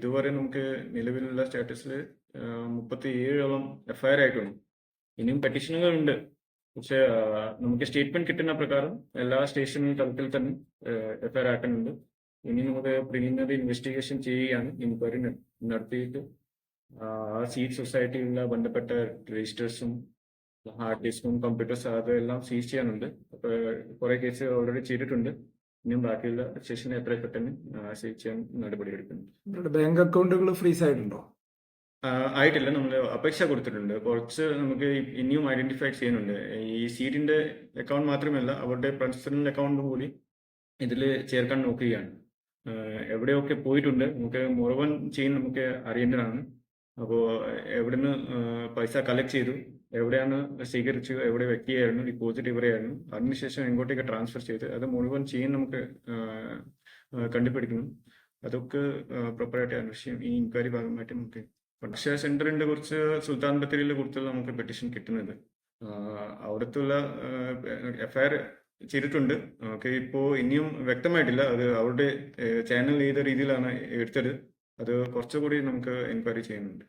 ഇതുവരെ നമുക്ക് നിലവിലുള്ള സ്റ്റാറ്റസിൽ 37ഓളം എഫ്ഐആർ ആയിട്ടുണ്ട്. ഇനിയും പെറ്റീഷനുകളുണ്ട്. പക്ഷേ നമുക്ക് സ്റ്റേറ്റ്മെന്റ് കിട്ടുന്ന പ്രകാരം എല്ലാ സ്റ്റേഷൻ തലത്തിൽ തന്നെ എഫ്ഐആർ ആക്കുന്നുണ്ട്. ഇനി നമുക്ക് പ്രിലിമിനറി ഇൻവെസ്റ്റിഗേഷൻ ചെയ്യുകയാണ്. ഇൻക്വയറി നടത്തിയിട്ട് ആ സീറ്റ് സൊസൈറ്റിയിലുള്ള ബന്ധപ്പെട്ട രജിസ്റ്റേഴ്സും ഹാർഡ് ഡിസ്കും കമ്പ്യൂട്ടേഴ്സ് അതെല്ലാം സീസ് ചെയ്യാനുണ്ട്. അപ്പോൾ കുറേ കേസ് ഓൾറെഡി ചെയ്തിട്ടുണ്ട്. ഇനിയും ബാക്കിയുള്ള സ്റ്റേഷൻ എത്ര പെട്ടെന്ന് സീസ് ചെയ്യാൻ നടപടിയെടുക്കുന്നു. ഇവരുടെ ബാങ്ക് അക്കൗണ്ടുകൾ ഫ്രീസ് ആയിട്ടുണ്ടോ? ആയിട്ടില്ല. നമ്മൾ അപേക്ഷ കൊടുത്തിട്ടുണ്ട്. കുറച്ച് നമുക്ക് ഇനിയും ഐഡന്റിഫൈ ചെയ്യുന്നുണ്ട്. ഈ സീറ്റിന്റെ അക്കൗണ്ട് മാത്രമല്ല, അവരുടെ പേഴ്സണൽ അക്കൗണ്ടും കൂടി ഇതിൽ ചേർക്കാൻ നോക്കുകയാണ്. എവിടെയൊക്കെ പോയിട്ടുണ്ട് നമുക്ക് മുഴുവൻ ചെയിൻ നമുക്ക് അറിയേണ്ടതാണ്. അപ്പോൾ എവിടുന്ന് പൈസ കളക്ട് ചെയ്തു, എവിടെയാണ് സ്വീകരിച്ചു, എവിടെ വ്യക്തിയായിരുന്നു, ഡിപ്പോസിറ്റ് എവിടെയായിരുന്നു, അതിനുശേഷം എങ്ങോട്ടേക്ക് ട്രാൻസ്ഫർ ചെയ്ത് അത് മുഴുവൻ ചെയിൻ നമുക്ക് കണ്ടുപിടിക്കണം. അതൊക്കെ പ്രോപ്പറായിട്ട് അന്വേഷിക്കും. ഈ ഇൻക്വയറി ഭാഗമായിട്ട് നമുക്ക് പക്ഷേ സെന്ററിന്റെ കുറിച്ച് സുൽത്താൻ ബത്തേരിയിലെ കുറിച്ചുള്ള നമുക്ക് പെറ്റീഷൻ കിട്ടുന്നത്. അവിടത്തുള്ള എഫ്ഐആർ ചെയ്തിട്ടുണ്ട്. നമുക്ക് ഇപ്പോൾ ഇനിയും വ്യക്തമായിട്ടില്ല അത് അവരുടെ ചാനൽ ഏത് രീതിയിലാണ് എടുത്തത്. അത് കുറച്ചുകൂടി നമുക്ക് എൻക്വയറി ചെയ്യുന്നുണ്ട്.